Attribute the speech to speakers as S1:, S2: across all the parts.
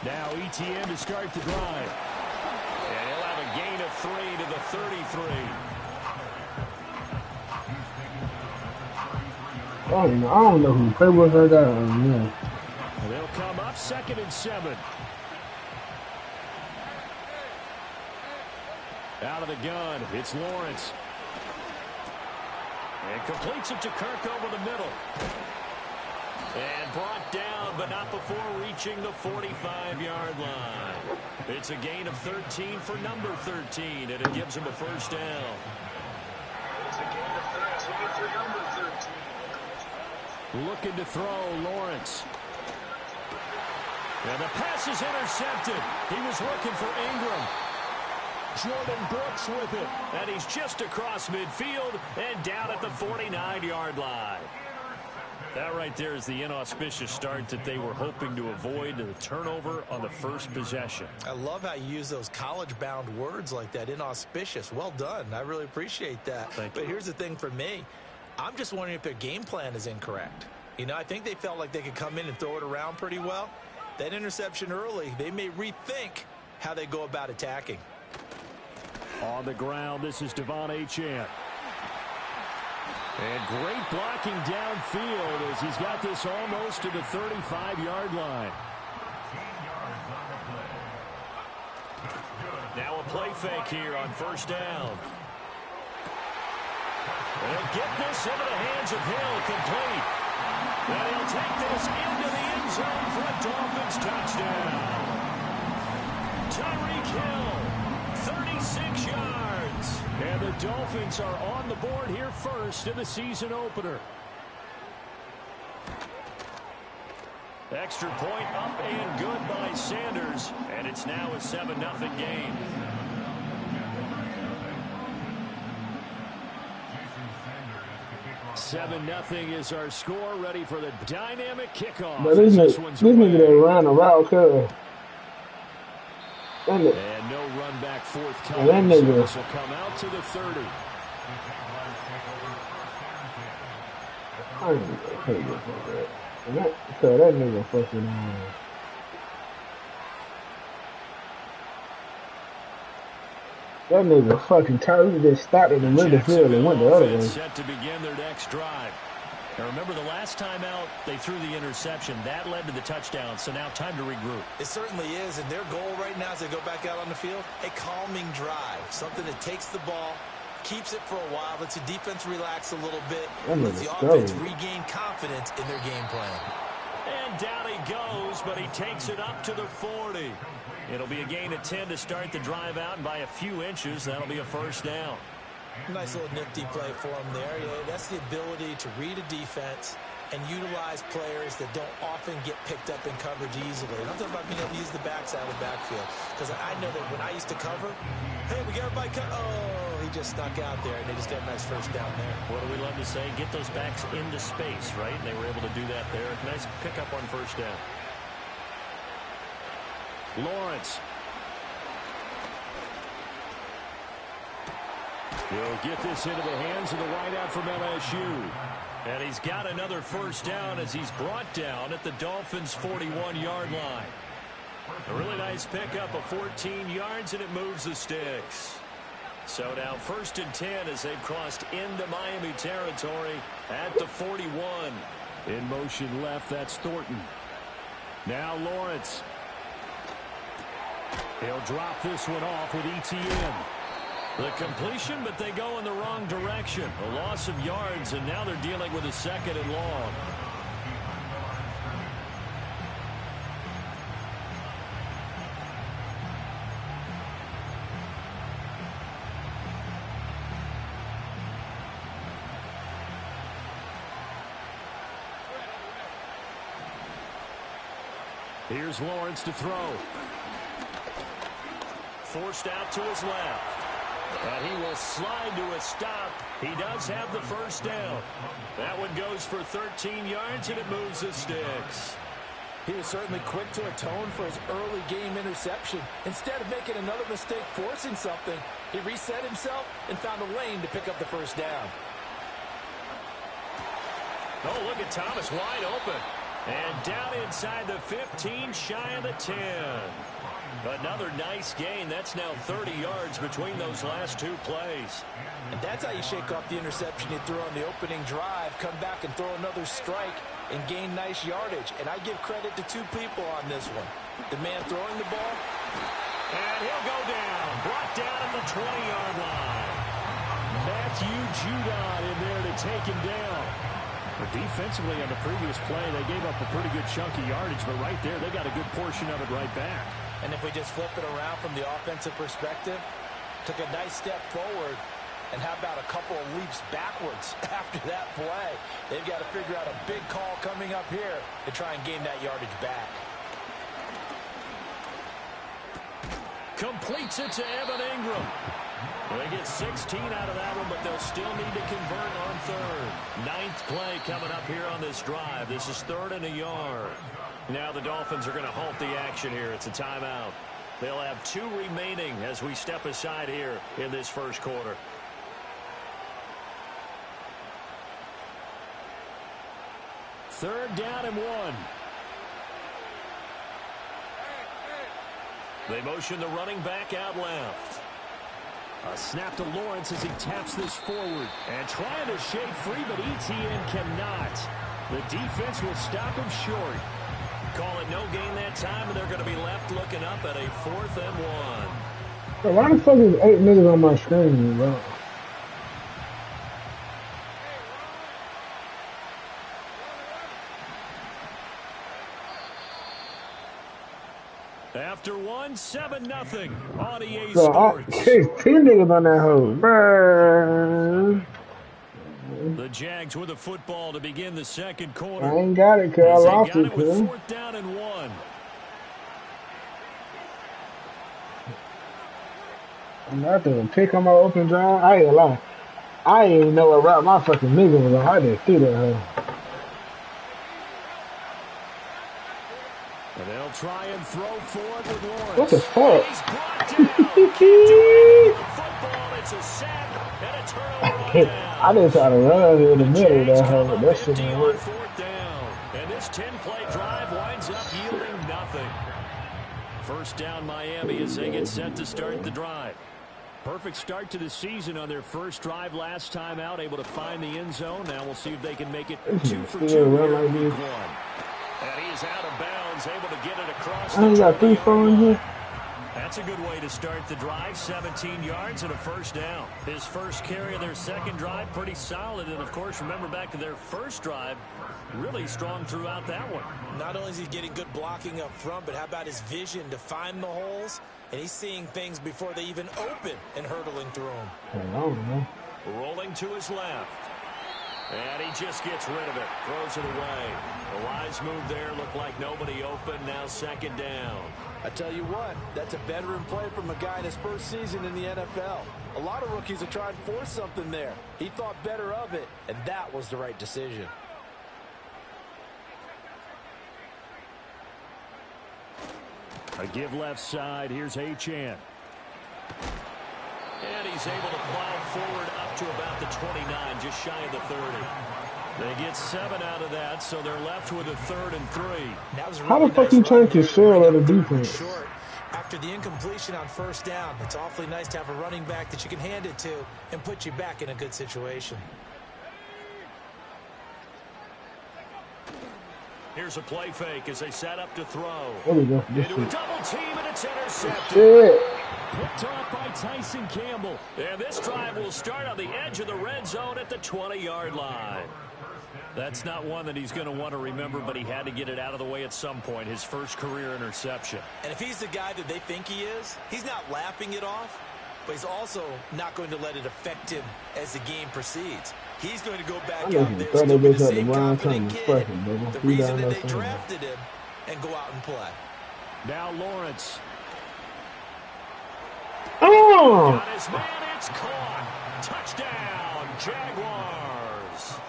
S1: Now ETN to start the drive. And he'll have a gain of 3 to the 33.
S2: I don't know who play with her down. Yeah.
S1: They'll come up 2nd and 7. Out of the gun, it's Lawrence. And completes it to Kirk over the middle. And brought down, but not before reaching the 45-yard line. It's a gain of 13 for number 13, and it gives him a first down.
S3: It's a gain of 13 for number 13.
S1: Looking to throw, Lawrence. And the pass is intercepted. He was looking for Ingram. Jordan Brooks with it. And he's just across midfield and down at the 49-yard line. That right there is the inauspicious start that they were hoping to avoid, the turnover on the first possession.
S4: I love how you use those college-bound words like that, inauspicious. Well done. I really appreciate that.
S1: Thank you.
S4: But here's the thing for me. I'm just wondering if their game plan is incorrect. You know, I think they felt like they could come in and throw it around pretty well. That interception early, they may rethink how they go about attacking.
S1: On the ground, this is Devon Achane. And great blocking downfield as he's got this almost to the 35-yard line. Now a play fake here on first down. And get this into the hands of Hill, complete. And he'll take this into the end zone for a Dolphins touchdown. Tyreek Hill, 36 yards. And the Dolphins are on the board here first in the season opener. Extra point up and good by Sanders. And it's now a 7-0 game. Seven nothing is our score. Ready for the dynamic kickoff.
S2: But this nigga that ran a route, cuz.
S1: And no run back forthcoming.
S2: That nigga.
S1: So this will come out to the 30.
S2: I can't get that. So that nigga fucking that nigga fucking turned, just stopped in the middle of the field and went the other way.
S1: Set to begin their next drive. Now remember, the last time out, they threw the interception. That led to the touchdown, so now time to regroup.
S4: It certainly is, and their goal right now as they go back out on the field, a calming drive. Something that takes the ball, keeps it for a while, lets the defense relax a little bit, lets the offense regain confidence in their game plan.
S1: And down he goes, but he takes it up to the 40. It'll be a gain of 10 to start the drive out, and by a few inches, that'll be a first down.
S4: Nice little nifty play for him there. Yeah, that's the ability to read a defense and utilize players that don't often get picked up in coverage easily. And I'm talking about being able to use the backside of the backfield. Because I know that when I used to cover, hey, we got everybody cut. Oh, he just snuck out there, and they just got a nice first down there.
S1: What do we love to say? Get those backs into space, right? And they were able to do that there. Nice pickup on first down. Lawrence. He'll get this into the hands of the wideout from LSU. And he's got another first down as he's brought down at the Dolphins' 41-yard line. A really nice pickup of 14 yards, and it moves the sticks. So now 1st and 10 as they've crossed into Miami territory at the 41. In motion left, that's Thornton. Now Lawrence. He'll drop this one off with ETN. The completion, but they go in the wrong direction. A loss of yards, and now they're dealing with a 2nd and long. Here's Lawrence to throw. Forced out to his left. And he will slide to a stop. He does have the first down. That one goes for 13 yards, and it moves the sticks.
S5: He was certainly quick to atone for his early game interception. Instead of making another mistake forcing something, he reset himself and found a lane to pick up the first down.
S1: Oh, look at Thomas wide open. And down inside the 15, shy of the 10. Another nice gain. That's now 30 yards between those last two plays.
S5: And that's how you shake off the interception you threw on the opening drive, come back and throw another strike and gain nice yardage. And I give credit to two people on this one. The man throwing the ball.
S1: And he'll go down. Brought down at the 20-yard line. Matthew Judon in there to take him down.
S6: But defensively on the previous play, they gave up a pretty good chunk of yardage, but right there, they got a good portion of it right back.
S5: And if we just flip it around from the offensive perspective, took a nice step forward, and how about a couple of leaps backwards after that play? They've got to figure out a big call coming up here to try and gain that yardage back.
S1: Completes it to Evan Ingram. They get 16 out of that one, but they'll still need to convert on third. Ninth play coming up here on this drive. This is 3rd and a yard. Now the Dolphins are going to halt the action here. It's a timeout. They'll have 2 remaining as we step aside here in this first quarter.
S6: Third down and 1.
S1: They motion the running back out left.
S6: A snap to Lawrence as he taps this forward. And trying to shake free, but ETN cannot. The defense will stop him short.
S1: Call it no gain that time, and they're going to be left looking up at a 4th and 1.
S2: Bro, why the fuck is 8 niggas on my screen, bro?
S1: After 1, 7-0 on EA
S2: Bro,
S1: Sports.
S2: 10 niggas on that hoe, bro.
S1: The Jags with the football to begin the second quarter.
S2: I ain't got it, cuz I lost
S1: got
S2: it,
S1: with
S2: cuz.
S1: 4th down and 1.
S2: I'm not doing pick on my open drive. I ain't gonna lie. I ain't even know what route my fucking nigga was on. I didn't see that hoe.
S6: And they'll try and throw forward with Lawrence.
S2: What the fuck?
S1: He's brought down. Can't do anything with the football. It's a sack and a turnover on down.
S2: I didn't try to run in the middle of that
S1: Jags
S2: hoe,
S1: come
S2: but
S1: up
S2: that shit
S1: empty
S2: didn't
S1: on
S2: work.
S1: 4th down. And this 10-play drive winds up yielding nothing. First down Miami as they get set to start the drive.
S6: Perfect start to the season on their first drive last time out, able to find the end zone. Now we'll see if they can make it 2 for 2
S2: Still
S6: here
S2: run like
S6: in week
S2: this.
S6: 1.
S1: And he is out of bounds, able to get it across
S2: I
S1: the
S2: only got 3
S1: 20-yard
S2: phones
S1: line.
S2: here.
S1: That's a good way to start the drive. 17 yards and a first down. His first carry of their second drive, pretty solid. And, of course, remember back to their first drive, really strong throughout that one.
S5: Not only is he getting good blocking up front, but how about his vision to find the holes? And he's seeing things before they even open and hurdling through them.
S2: I don't know.
S1: Rolling to his left. And he just gets rid of it. Throws it away. The wise move there. Looked like nobody open. Now 2nd down.
S5: I tell you what, that's a veteran play from a guy in his first season in the NFL. A lot of rookies are trying to force something there. He thought better of it, and that was the right decision.
S6: A give left side. Here's Achane.
S1: And he's able to plow forward up to about the 29, just shy of the 30. They get 7 out of that, so they're left with a 3rd and 3.
S5: That was a
S2: How
S5: really
S2: the fuck
S5: nice
S2: you
S5: run
S2: trying to
S5: there
S2: shell
S5: bring
S2: on the
S5: up 3rd and
S2: defense?
S5: short. After the incompletion on first down, it's awfully nice to have a running back that you can hand it to and put you back in a good situation.
S1: Here's a play fake as they set up to throw.
S2: There we go. This
S1: Into a
S2: shit.
S1: double team, and it's intercepted.
S2: Shit.
S6: Picked off by Tyson Campbell.
S1: And this drive will start on the edge of the red zone at the 20-yard line. That's not one that he's going to want to remember, but he had to get it out of the way at some point, his first career interception.
S5: And if he's the guy that they think he is, he's not laughing it off, but he's also not going to let it affect him as the game proceeds. He's going to go back
S2: I
S5: out
S2: need
S5: there,
S2: to throw
S5: still
S2: that
S5: be
S2: bitch
S5: the
S2: out the
S5: same
S2: Brian
S5: confident
S2: Thomas
S5: kid,
S2: fucking, baby.
S5: the
S2: He
S5: reason
S2: down
S5: that
S2: there
S5: they
S2: somewhere.
S5: drafted him, and go out and play.
S6: Now Lawrence.
S2: Oh!
S1: Got his man, it's caught. Touchdown, Jaguars.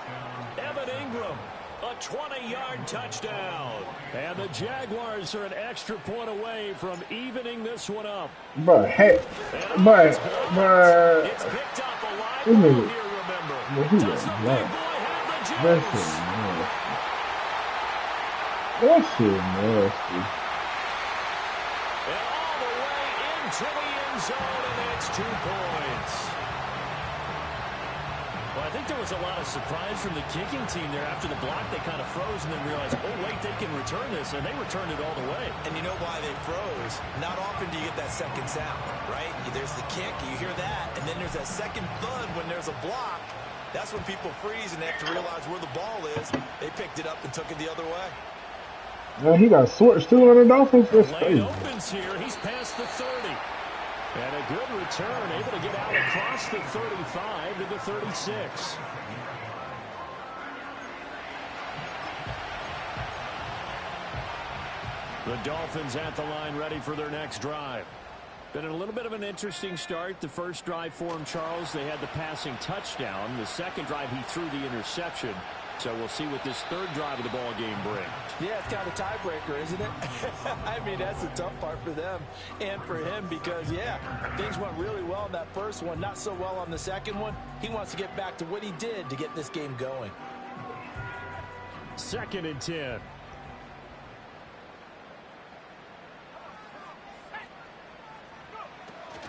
S1: Evan Ingram, a 20-yard touchdown.
S6: And the Jaguars are an extra point away from evening this one up.
S2: But hey, but
S1: It's picked up a live
S2: This
S1: ball
S2: nigga-
S1: here, remember.
S2: but he
S1: Does
S2: was
S1: the big
S2: black.
S1: boy have the
S2: That
S1: juice?
S2: shit, man. That shit nasty.
S1: And all the way into the end zone, and it's 2 points. Well, I think there was a lot of surprise from the kicking team there. After the block, they kind of froze and then realized, oh, wait, they can return this, and they returned it all the way.
S4: And you know why they froze? Not often do you get that second sound, right? There's the kick, you hear that, and then there's that second thud when there's a block. That's when people freeze and they have to realize where the ball is. They picked it up and took it the other way.
S2: Man, he got sorts too on the Dolphins. That's
S1: Lane
S2: crazy.
S1: opens here. He's past the 30. And a good return, able to get out across the 35 to the 36. The Dolphins at the line, ready for their next drive. Been a little bit of an interesting start. The first drive for him, Charles, they had the passing touchdown. The second drive, he threw the interception. So we'll see what this third drive of the ball game brings.
S4: Yeah, it's kind of a tiebreaker, isn't it? I mean, that's the tough part for them and for him because, yeah, things went really well in that first one, not so well on the second one. He wants to get back to what he did to get this game going.
S1: 2nd and 10.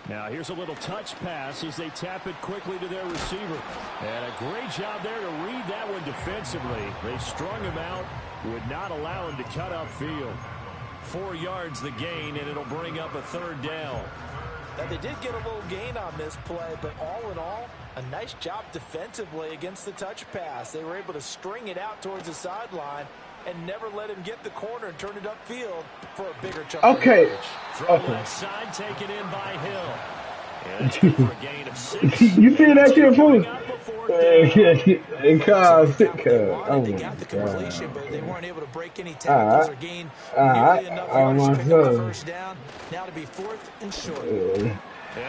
S1: Now here's a little touch pass as they tap it quickly to their receiver. And a great job there to read that one defensively. They strung him out, would not allow him to cut upfield. 4 yards the gain, and it'll bring up a 3rd down.
S4: Now, they did get a little gain on this play, but all in all, a nice job defensively against the touch pass. They were able to string it out towards the sideline and never let him get the corner and turn it upfield for a bigger chunk.
S2: Okay.
S1: From left side, taken in by Hill. And it's good for a gain of 6.
S2: You see that shit, fool?
S4: They got the
S2: God.
S4: completion, but they weren't able to break any tackles or gain nearly enough yards to pick up the first down. Now to be 4th and short.
S1: And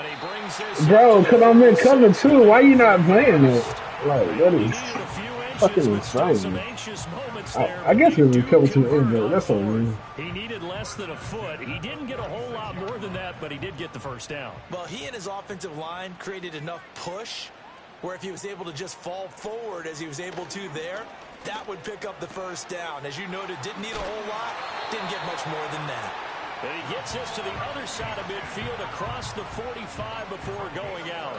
S1: he brings this
S2: Bro, because I'm in cover 2. Why you not playing it? Like, that is fucking insane. I guess it was cover 2 anyway. That's all I mean.
S1: He needed less than a foot. He didn't get a whole lot more than that, but he did get the first down.
S4: Well, he and his offensive line created enough push where if he was able to just fall forward as he was able to there, that would pick up the first down. As you noted, didn't need a whole lot, didn't get much more than that.
S1: And he gets us to the other side of midfield across the 45 before going out.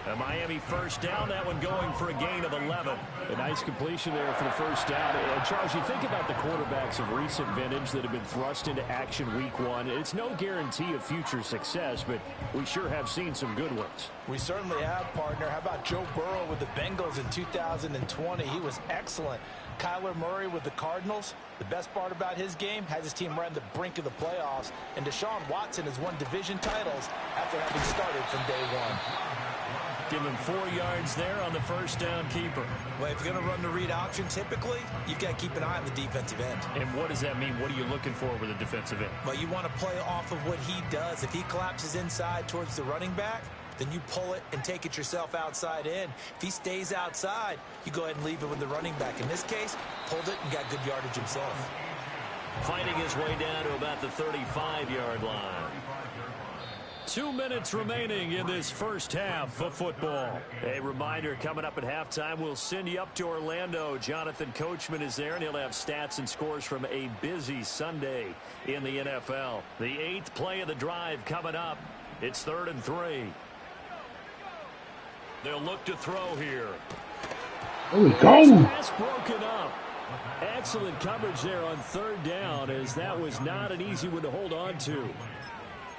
S1: A Miami first down, that one going for a gain of 11. A nice completion there for the first down. And Charles, you think about the quarterbacks of recent vintage that have been thrust into action week 1. It's no guarantee of future success, but we sure have seen some good ones.
S4: We certainly have, partner. How about Joe Burrow with the Bengals in 2020? He was excellent. Kyler Murray with the Cardinals. The best part about his game has his team right on the brink of the playoffs. And Deshaun Watson has won division titles after having started from day 1.
S1: Give him 4 yards there on the first down keeper.
S4: Well, if you're going to run the read option, typically, you've got to keep an eye on the defensive end.
S1: And what does that mean? What are you looking for with a defensive end?
S4: Well, you want to play off of what he does. If he collapses inside towards the running back, then you pull it and take it yourself outside in. If he stays outside, you go ahead and leave it with the running back. In this case, pulled it and got good yardage himself.
S1: Fighting his way down to about the 35-yard line. 2 minutes remaining in this first half of football. A reminder, coming up at halftime, we'll send you up to Orlando. Jonathan Coachman is there, and he'll have stats and scores from a busy Sunday in the NFL. The 8th play of the drive coming up. It's 3rd and 3. They'll look to throw here.
S2: There we go.
S1: Pass broken up. Excellent coverage there on 3rd down, as that was not an easy one to hold on to.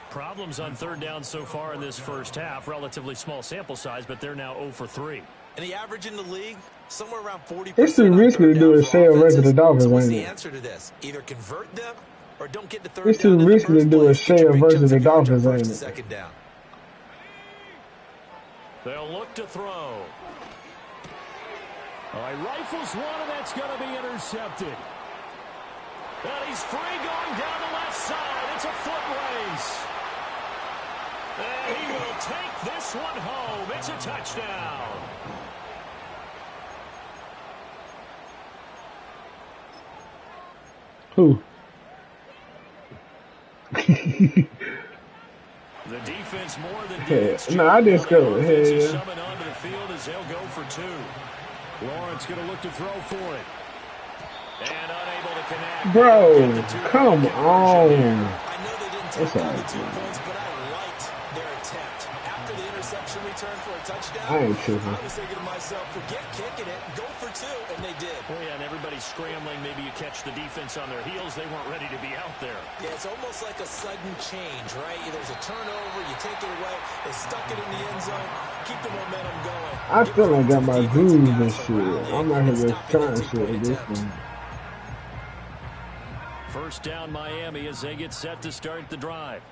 S1: Problems on 3rd down so far in this first half. Relatively small sample size, but they're now 0 for 3.
S4: And the average in the league, somewhere around 40%.
S2: It's too risky to do a share versus the Dolphins.
S4: What's the answer to this? Either convert them or don't get the 3rd down.
S2: It's too risky to do a share versus the Dolphins, ain't it?
S4: Second down.
S1: They'll look to throw. All right, rifles one, and that's going to be intercepted. And he's free going down the left side. It's a foot race. And he will take this one home. It's a touchdown.
S2: Who?
S1: The defense more than
S2: Yeah, no, I just go. Hey,
S1: shoving onto the field as they'll go for 2. Lawrence going to look to throw for it. And unable to
S2: Bro, come on.
S4: I know they didn't take all the 2 points, but I liked their attempt. After the interception return for a touchdown, I was thinking to myself, forget kicking it, go for 2, and they did.
S6: Well, yeah, and everybody's scrambling. Maybe you catch the defense on their heels. They weren't ready to be out there.
S4: Yeah, it's almost like a sudden change, right? There's a turnover, you take it away, they stuck it in the end zone, keep the momentum going.
S2: I still ain't got my groove and shit. I'm out here just trying shit with this one.
S1: First down Miami as they get set to start the drive.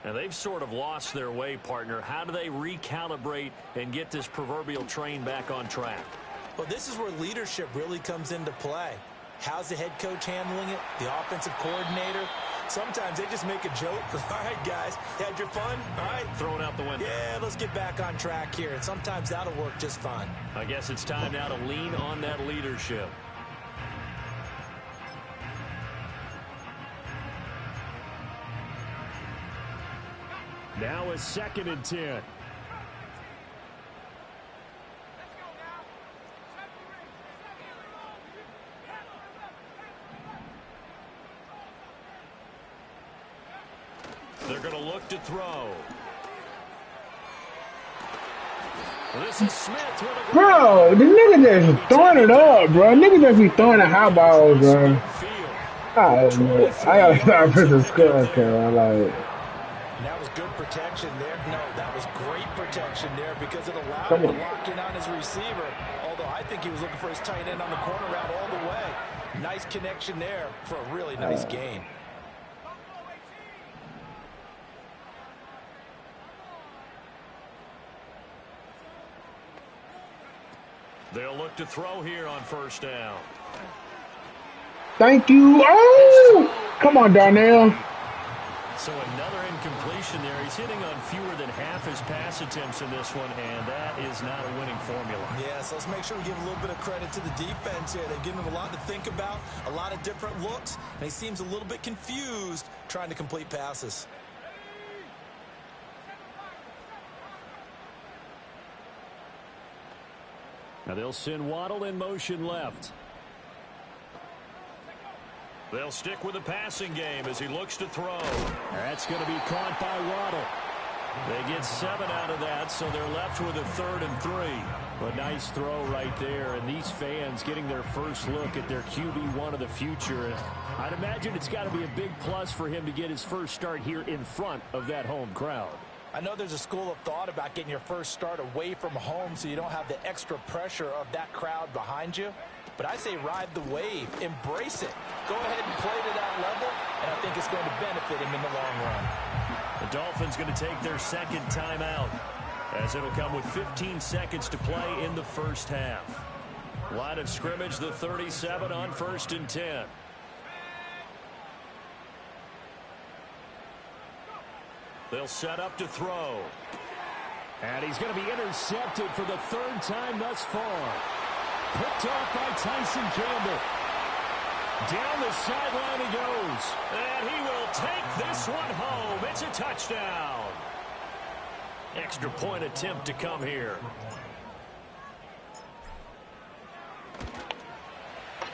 S1: Now they've sort of lost their way, partner. How do they recalibrate and get this proverbial train back on track?
S4: Well, this is where leadership really comes into play. How's the head coach handling it? The offensive coordinator? Sometimes they just make a joke. All right, guys, had your fun? All right.
S1: Throw it out the window.
S4: Yeah, let's get back on track here. And sometimes that'll work just fine.
S1: I guess it's time now to lean on that leadership.
S6: Now a 2nd and 10.
S1: They're going to look to throw. This is Smith.
S2: Bro, the nigga just throwing it up, bro. Nigga just be throwing the high balls, bro. I gotta start pressing skull, like.
S4: That was good protection there. No, that was great protection there because it allowed him to lock in on his receiver. Although I think he was looking for his tight end on the corner route all the way. Nice connection there for a really nice gain.
S1: They'll look to throw here on first down.
S2: Thank you. Oh! Come on, Darnell.
S1: So another incompletion there. He's hitting on fewer than half his pass attempts in this one, and that is not a winning formula.
S4: Yeah, so let's make sure we give a little bit of credit to the defense here. They've given him a lot to think about, a lot of different looks, and he seems a little bit confused trying to complete passes.
S6: Now they'll send Waddle in motion left.
S1: They'll stick with the passing game as he looks to throw.
S6: That's going to be caught by Waddle.
S1: They get 7 out of that, so they're left with a 3rd and 3.
S6: A nice throw right there, and these fans getting their first look at their QB1 of the future. I'd imagine it's got to be a big plus for him to get his first start here in front of that home crowd.
S4: I know there's a school of thought about getting your first start away from home so you don't have the extra pressure of that crowd behind you. But I say ride the wave. Embrace it. Go ahead and play to that level, and I think it's going to benefit him in the long run.
S1: The Dolphins going to take their 2nd timeout as it'll come with 15 seconds to play in the first half. Line of scrimmage, the 37 on 1st and 10. They'll set up to throw.
S6: And he's going to be intercepted for the 3rd time thus far. Picked off by Tyson Campbell. Down the sideline he goes.
S1: And he will take this one home. It's a touchdown. Extra point attempt to come here.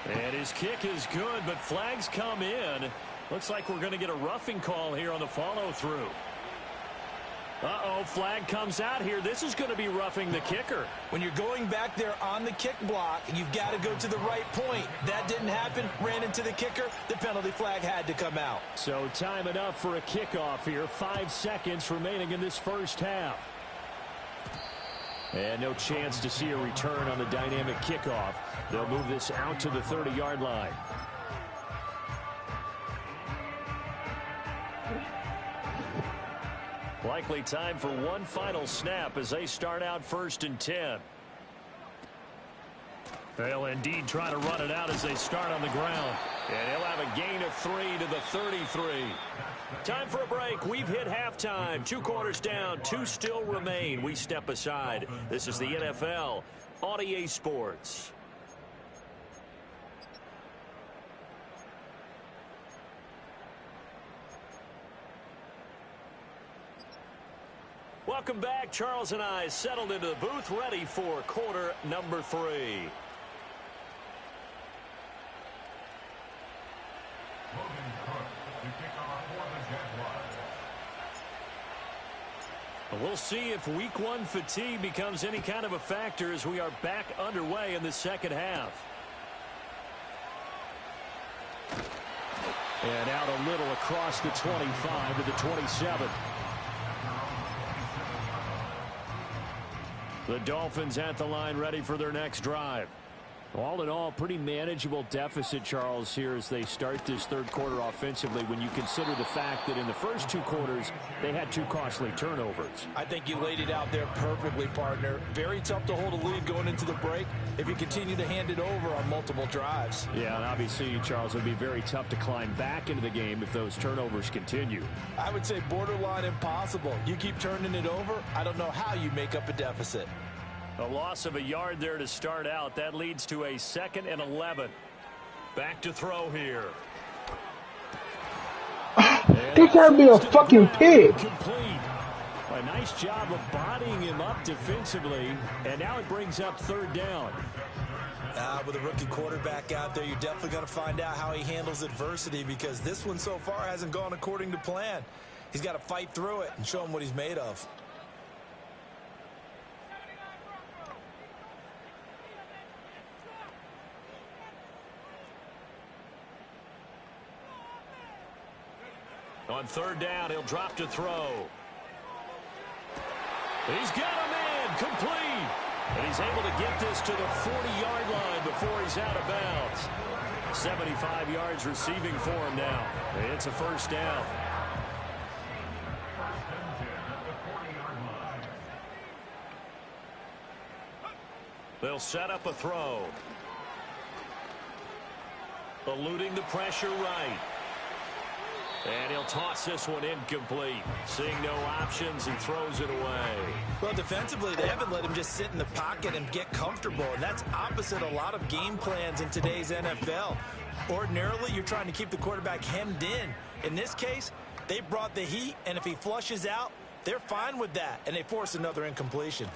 S1: And his kick is good, but flags come in. Looks like we're going to get a roughing call here on the follow-through. Uh-oh, flag comes out here. This is going to be roughing the kicker.
S4: When you're going back there on the kick block, you've got to go to the right point. That didn't happen. Ran into the kicker. The penalty flag had to come out.
S6: So time enough for a kickoff here. 5 seconds remaining in this first half. And no chance to see a return on the dynamic kickoff. They'll move this out to the 30-yard line.
S1: Likely time for one final snap as they start out 1st and 10. They'll indeed try to run it out as they start on the ground. And he'll have a gain of 3 to the 33. Time for a break. We've hit halftime. 2 quarters down. 2 still remain. We step aside. This is the NFL on EA Sports. Welcome back. Charles and I settled into the booth, ready for quarter number 3. We'll see if week one fatigue becomes any kind of a factor as we are back underway in the second half. And out a little across the 25 to the 27. The Dolphins at the line ready for their next drive. All in all, pretty manageable deficit, Charles, here as they start this third quarter offensively when you consider the fact that in the first two quarters, they had 2 costly turnovers.
S4: I think you laid it out there perfectly, partner. Very tough to hold a lead going into the break if you continue to hand it over on multiple drives.
S6: Yeah, and obviously, Charles, it would be very tough to climb back into the game if those turnovers continue.
S4: I would say borderline impossible. You keep turning it over, I don't know how you make up a deficit.
S1: A loss of a yard there to start out. That leads to a 2nd and 11. Back to throw here.
S2: This gotta be a fucking pig.
S1: Complete. A nice job of bodying him up defensively, and now it brings up 3rd down.
S4: With a rookie quarterback out there, you're definitely going to find out how he handles adversity because this one so far hasn't gone according to plan. He's got to fight through it and show him what he's made of.
S1: On 3rd down, he'll drop to throw. He's got a man complete. And he's able to get this to the 40-yard line before he's out of bounds. 75 yards receiving for him now. It's a 1st down. They'll set up a throw. Eluding the pressure right. And he'll toss this one incomplete. Seeing no options, he throws it away.
S4: Well, defensively, they haven't let him just sit in the pocket and get comfortable, and that's opposite a lot of game plans in today's NFL. Ordinarily, you're trying to keep the quarterback hemmed in. In this case, they brought the heat, and if he flushes out, they're fine with that, and they force another incompletion.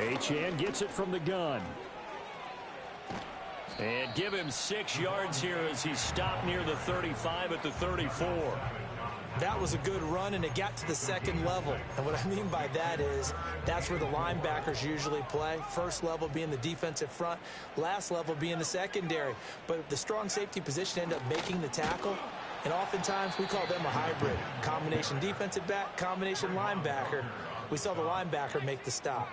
S6: Achane gets it from the gun.
S1: And give him 6 yards here as he's stopped near the 35 at the 34.
S4: That was a good run, and it got to the 2nd level. And what I mean by that is that's where the linebackers usually play. First level being the defensive front, last level being the secondary. But the strong safety position ended up making the tackle, and oftentimes we call them a hybrid. Combination defensive back, combination linebacker. We saw the linebacker make the stop.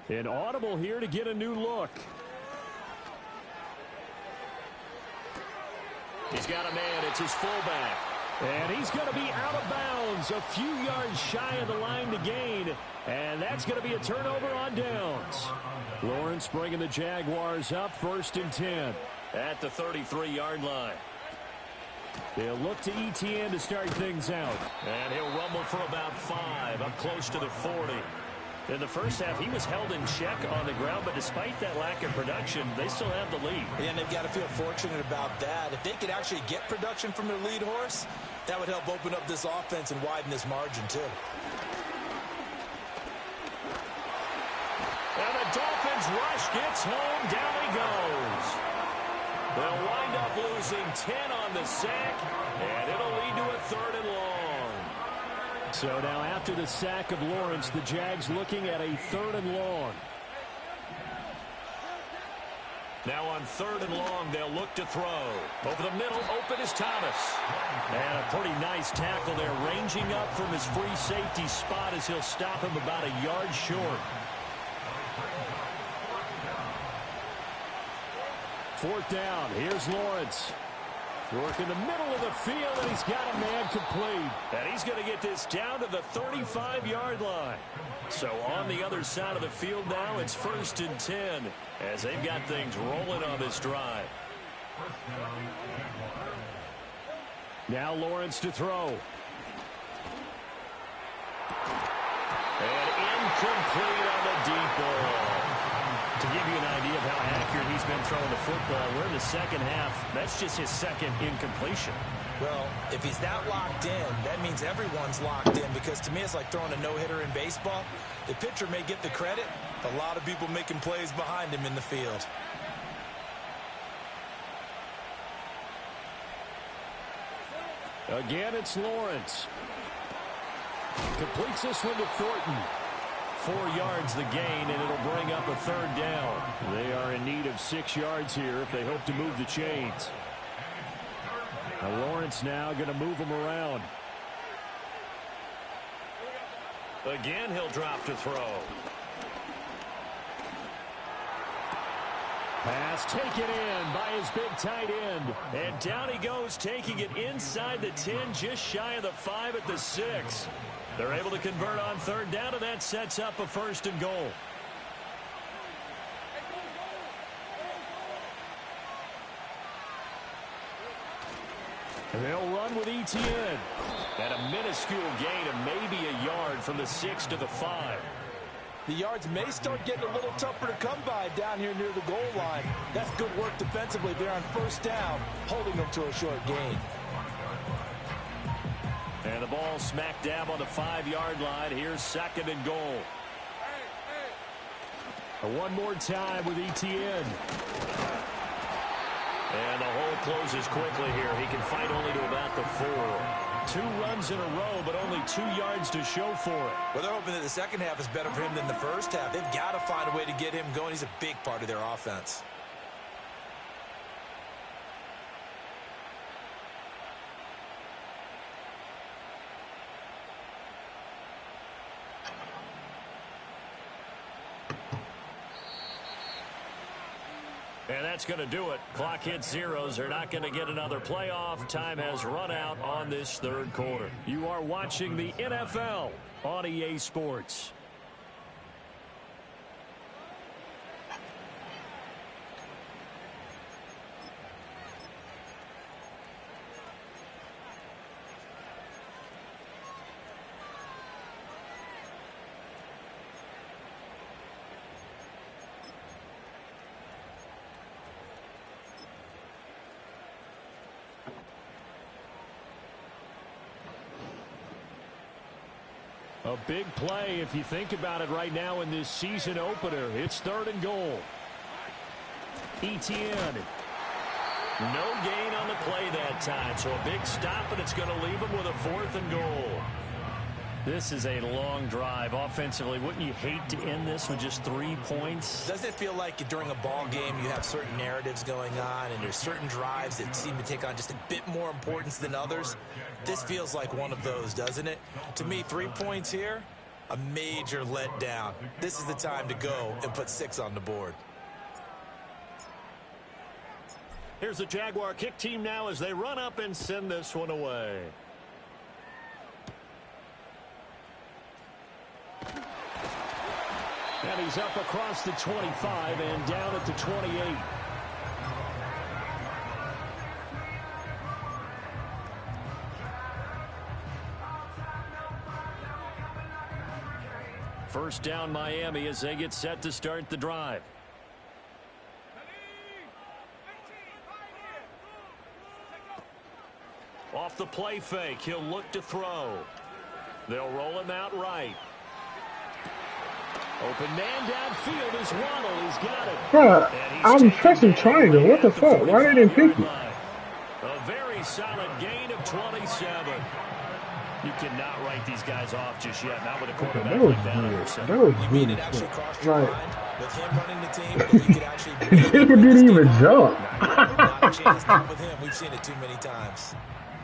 S6: An audible here to get a new look.
S1: He's got a man. It's his fullback.
S6: And he's going to be out of bounds, a few yards shy of the line to gain. And that's going to be a turnover on downs. Lawrence bringing the Jaguars up 1st and 10.
S1: At the 33-yard line.
S6: They'll look to Etienne to start things out.
S1: And he'll rumble for about 5, up close to the 40. In the first half, he was held in check on the ground, but despite that lack of production, they still have the lead.
S4: And they've got to feel fortunate about that. If they could actually get production from their lead horse, that would help open up this offense and widen this margin, too.
S1: And the Dolphins rush gets home. Down he goes. They'll wind up losing 10 on the sack, and it'll lead to a 3rd and long.
S6: So now after the sack of Lawrence, the Jags looking at a 3rd and long.
S1: Now on 3rd and long, they'll look to throw. Over the middle, open is Thomas. And a pretty nice tackle there, ranging up from his free safety spot as he'll stop him about a yard short.
S6: 4th down, here's Lawrence. Working the middle of the field, and he's got a man complete.
S1: And he's going to get this down to the 35-yard line. So on the other side of the field now, it's 1st and 10 as they've got things rolling on this drive.
S6: Now Lawrence to throw.
S1: And incomplete on the deep ball. To give you an idea of how accurate he's been throwing the football, we're in the second half. That's just his 2nd incompletion.
S4: Well, if he's that locked in, that means everyone's locked in, because to me it's like throwing a no-hitter in baseball. The pitcher may get the credit, a lot of people making plays behind him in the field.
S6: Again, it's Lawrence. Completes this one to Thornton. 4 yards the gain, and it'll bring up a third down. They are in need of 6 yards here if they hope to move the chains. Now Lawrence now going to move them around.
S1: Again, he'll drop to throw.
S6: Pass taken in by his big tight end.
S1: And down he goes, taking it inside the 10, just shy of the 5 at the 6. They're able to convert on third down, and that sets up a 1st and goal.
S6: They'll run with Etienne.
S1: And a minuscule gain of maybe a yard from the 6 to the 5.
S4: The yards may start getting a little tougher to come by down here near the goal line. That's good work defensively there on 1st down, holding them to a short gain.
S1: And the ball smack dab on the 5-yard line. Here's 2nd and goal.
S6: One more time with Etienne.
S1: And the hole closes quickly here. He can fight only to about the 4. 2 runs in a row, but only 2 yards to show for it.
S4: Well, they're hoping that the second half is better for him than the first half. They've got to find a way to get him going. He's a big part of their offense.
S1: And that's going to do it. Clock hits zeros. They're not going to get another playoff. Time has run out on this 3rd quarter.
S6: You are watching the NFL on EA Sports. A big play if you think about it right now in this season opener. It's 3rd and goal. Etienne.
S1: No gain on the play that time, so a big stop, and it's going to leave him with a 4th and goal.
S6: This is a long drive offensively. Wouldn't you hate to end this with just 3 points?
S4: Doesn't it feel like during a ball game you have certain narratives going on and there's certain drives that seem to take on just a bit more importance than others? This feels like one of those, doesn't it? To me, 3 points here, a major letdown. This is the time to go and put 6 on the board.
S1: Here's the Jaguar kick team now as they run up and send this one away.
S6: And he's up across the 25 and down at the 28.
S1: First down Miami as they get set to start the drive. Off the play fake, he'll look to throw. They'll roll him out right. Open man downfield is Waddle. He's got it.
S2: Bruh, I'm pressing triangle. What the fuck? Why they didn't pick it?
S1: A very solid gain of 27. You cannot write these guys off just yet. Not with a quarterback
S2: That was
S1: like that.
S2: weird. That was
S4: You mean
S2: weird.
S4: it actually crossed your
S2: Right.
S4: mind with him running the team that you could actually
S2: People didn't even jump.
S4: not a chance, not with him. We've seen it too many times.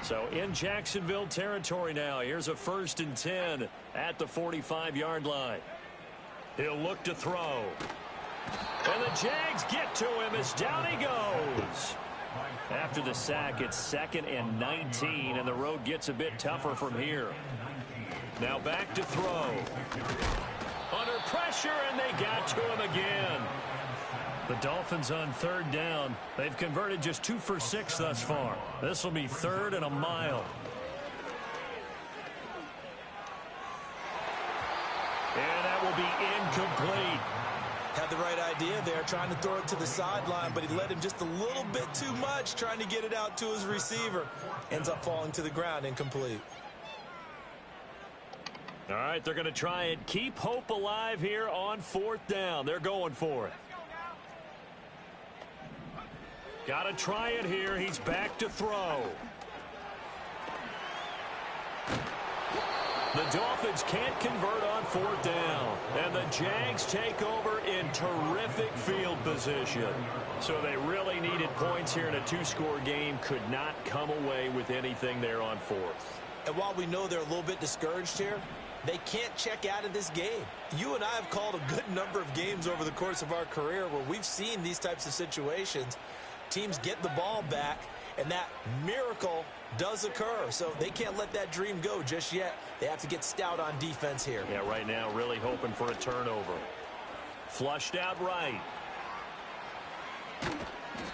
S1: So in Jacksonville territory now. Here's a 1st and 10 at the 45-yard line. He'll look to throw. And the Jags get to him as down he goes. After the sack, it's 2nd and 19, and the road gets a bit tougher from here. Now back to throw. Under pressure, and they got to him again. The Dolphins on 3rd down. They've converted just 2 for 6 thus far. This will be 3rd and a mile. And that will be incomplete.
S4: Had the right idea there, trying to throw it to the sideline, but he led him just a little bit too much, trying to get it out to his receiver. Ends up falling to the ground, incomplete.
S1: All right, they're going to try and keep hope alive here on 4th down. They're going for it. Got to try it here. He's back to throw. The Dolphins can't convert on 4th down. And the Jags take over in terrific field position. So they really needed points here in a 2-score game. Could not come away with anything there on 4th.
S4: And while we know they're a little bit discouraged here, they can't check out of this game. You and I have called a good number of games over the course of our career where we've seen these types of situations. Teams get the ball back, and that miracle does occur. So they can't let that dream go just yet. They have to get stout on defense here.
S1: Yeah, right now really hoping for a turnover. Flushed out right.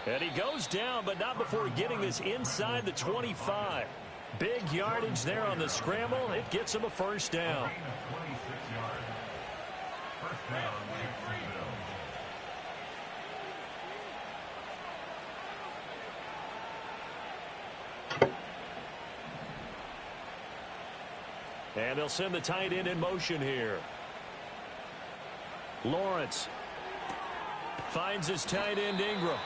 S1: And he goes down, but not before getting this inside the 25. Big yardage there on the scramble. It gets him a 1st down. And they'll send the tight end in motion here. Lawrence finds his tight end Ingram.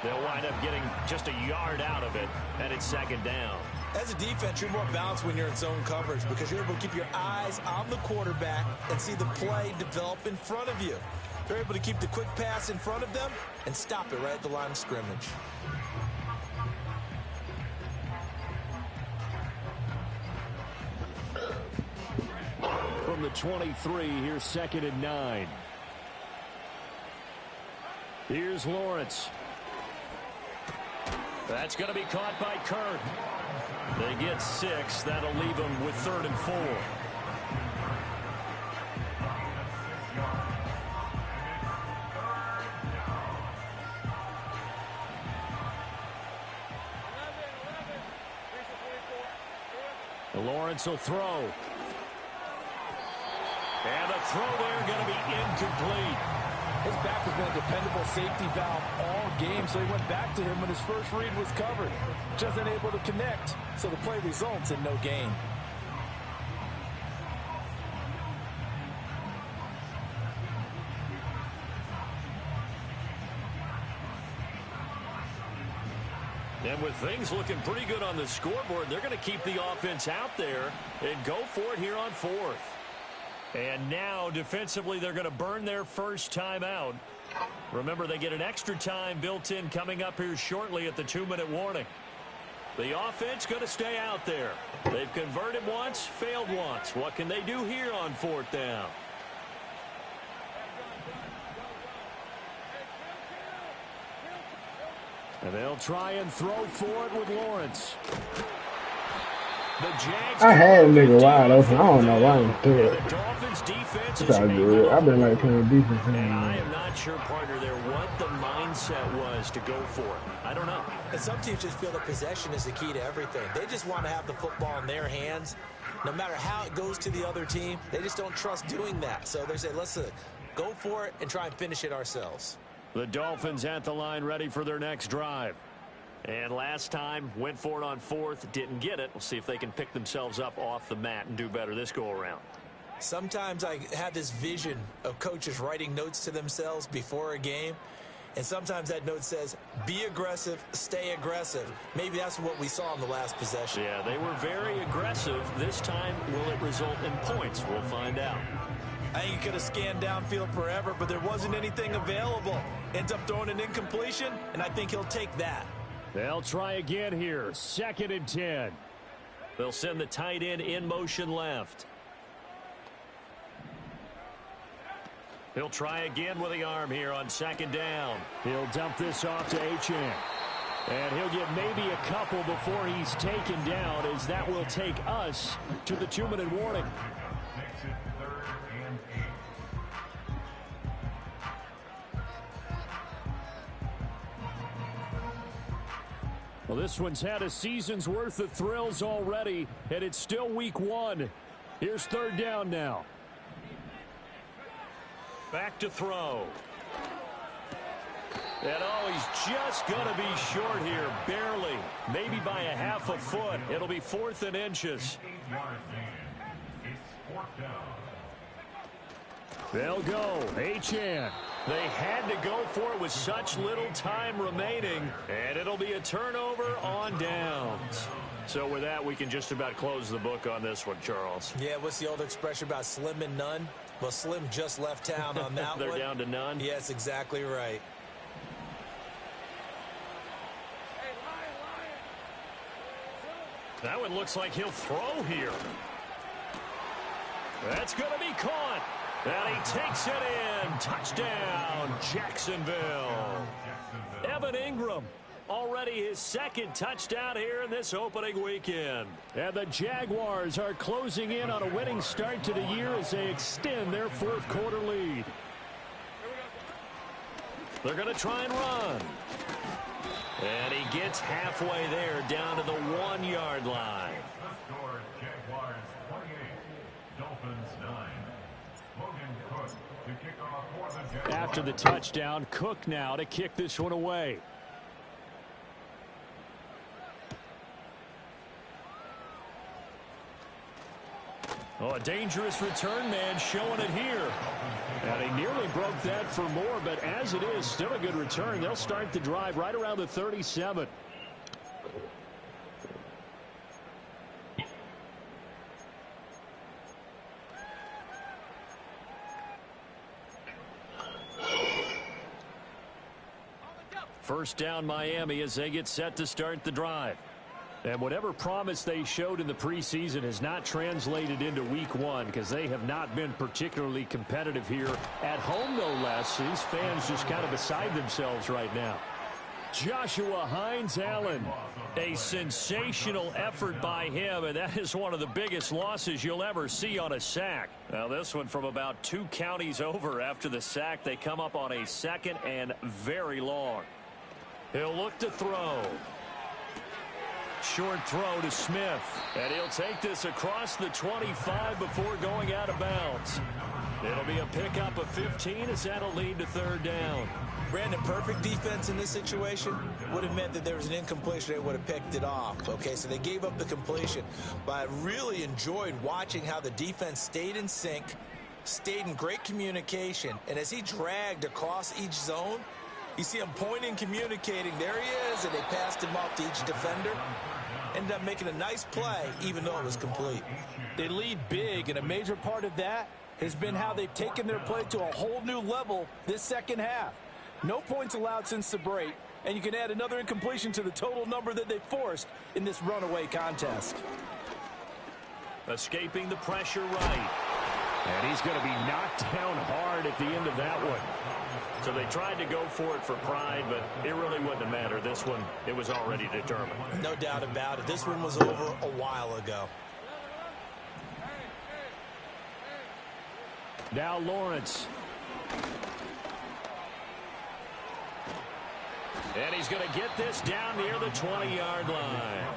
S1: They'll wind up getting just a yard out of it, and it's 2nd down.
S4: As a defense, you're more balanced when you're in zone coverage because you're able to keep your eyes on the quarterback and see the play develop in front of you. They're able to keep the quick pass in front of them and stop it right at the line of scrimmage.
S6: From the 23, here's 2nd and 9. Here's Lawrence. That's going to be caught by Kirk. They get 6. That'll leave them with 3rd and 4. Lawrence will throw. And the throw there going to be incomplete.
S5: His back has been a dependable safety valve all game, so he went back to him when his first read was covered. Just unable to connect, so the play results in no gain.
S1: And with things looking pretty good on the scoreboard, they're going to keep the offense out there and go for it here on 4th. And now, defensively, they're going to burn their first timeout. Remember, they get an extra time built in coming up here shortly at the 2-minute warning. The offense going to stay out there. They've converted once, failed once. What can they do here on 4th down?
S6: And they'll try and throw for it with Lawrence.
S1: The Jags
S2: I had a nigga wide open. I don't know why I'm through it.
S1: The Dolphins defense
S2: That's all good. I've been like playing defense.
S1: And I am not sure, partner, there what the mindset was to go for it. I don't know.
S4: And some teams just feel that possession is the key to everything. They just want to have the football in their hands. No matter how it goes to the other team, they just don't trust doing that. So they say, let's go for it and try and finish it ourselves.
S1: The Dolphins at the line ready for their next drive. And last time, went for it on 4th, didn't get it. We'll see if they can pick themselves up off the mat and do better this go-around.
S4: Sometimes I have this vision of coaches writing notes to themselves before a game. And sometimes that note says, be aggressive, stay aggressive. Maybe that's what we saw in the last possession.
S1: Yeah, they were very aggressive. This time, will it result in points? We'll find out.
S4: I think he could have scanned downfield forever, but there wasn't anything available. Ends up throwing an incompletion, and I think he'll take that.
S6: They'll try again here. 2nd and 10.
S1: They'll send the tight end in motion left. He'll try again with the arm here on 2nd down.
S6: He'll dump this off to Achane. And he'll get maybe a couple before he's taken down, as that will take us to the 2-minute warning. Well, this one's had a season's worth of thrills already, and it's still week 1. Here's 3rd down now.
S1: Back to throw. And he's just going to be short here, barely. Maybe by a half a foot. It'll be 4th and inches.
S6: They'll go. Achane.
S1: They had to go for it with such little time remaining, and it'll be a turnover on downs. So with that, we can just about close the book on this one, Charles.
S4: Yeah, what's the old expression about slim and none? Well, Slim just left town on that one.
S1: They're down to none?
S4: Yes, exactly right.
S1: That one looks like he'll throw here. That's going to be caught. And he takes it in. Touchdown, Jacksonville. Evan Ingram, already his second touchdown here in this opening weekend.
S6: And the Jaguars are closing in on a winning start to the year as they extend their fourth quarter lead.
S1: They're going to try and run. And he gets halfway there, down to the 1-yard line.
S3: Jaguars 28, Dolphins 9. Logan Cook to kick off for the Jaguars.
S6: After the touchdown, Cook now to kick this one away.
S1: Oh, a dangerous return man showing it here.
S6: And he nearly broke that for more, but as it is, still a good return. They'll start the drive right around the 37.
S1: First down Miami as they get set to start the drive.
S6: And whatever promise they showed in the preseason has not translated into week one because they have not been particularly competitive here at home, no less. These fans just kind of beside themselves right now.
S1: Joshua Hines-Allen, a sensational effort by him, and that is one of the biggest losses you'll ever see on a sack. Now this one from about 2 counties over after the sack. They come up on a 2nd and very long. He'll look to throw. Short throw to Smith, and he'll take this across the 25 before going out of bounds. It'll be a pickup of 15 as that'll lead to 3rd down.
S4: Brandon, perfect defense in this situation would have meant that there was an incompletion. They would have picked it off. Okay, so they gave up the completion. But I really enjoyed watching how the defense stayed in sync, stayed in great communication. And as he dragged across each zone, you see him pointing, communicating. There he is, and they passed him off to each defender. Ended up making a nice play, even though it was complete.
S5: They lead big, and a major part of that has been how they've taken their play to a whole new level this second half. No points allowed since the break, and you can add another incompletion to the total number that they forced in this runaway contest.
S1: Escaping the pressure right.
S6: And he's going to be knocked down hard at the end of that one.
S1: So they tried to go for it for pride, but it really wouldn't have mattered. This one, it was already determined.
S4: No doubt about it. This one was over a while ago.
S6: Now Lawrence.
S1: And he's going to get this down near the 20-yard line.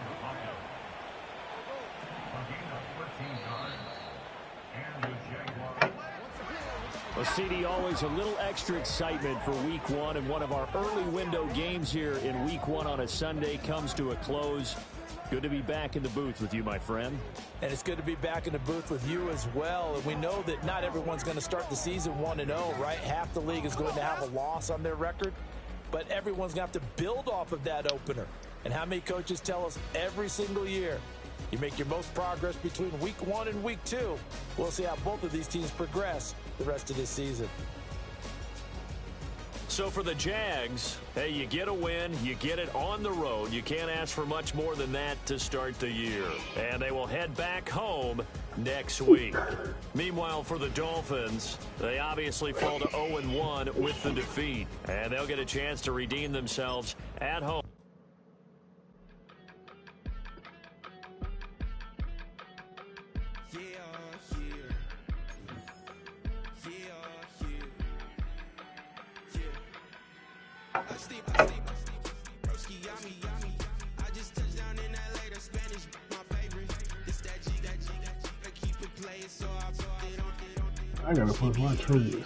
S6: Well, CD, always a little extra excitement for week one, and one of our early window games here in week one on a Sunday comes to a close. Good to be back in the booth with you, my friend.
S5: And it's good to be back in the booth with you as well. And we know that not everyone's going to start the season 1-0, right? Half the league is going to have a loss on their record, but everyone's going to have to build off of that opener. And how many coaches tell us every single year, you make your most progress between week 1 and week 2. We'll see how both of these teams progress the rest of this season.
S1: So for the Jags, hey, you get a win, you get it on the road. You can't ask for much more than that to start the year. And they will head back home next week. Meanwhile, for the Dolphins, they obviously fall to 0-1 with the defeat. And they'll get a chance to redeem themselves at home.
S2: I gotta put my trees.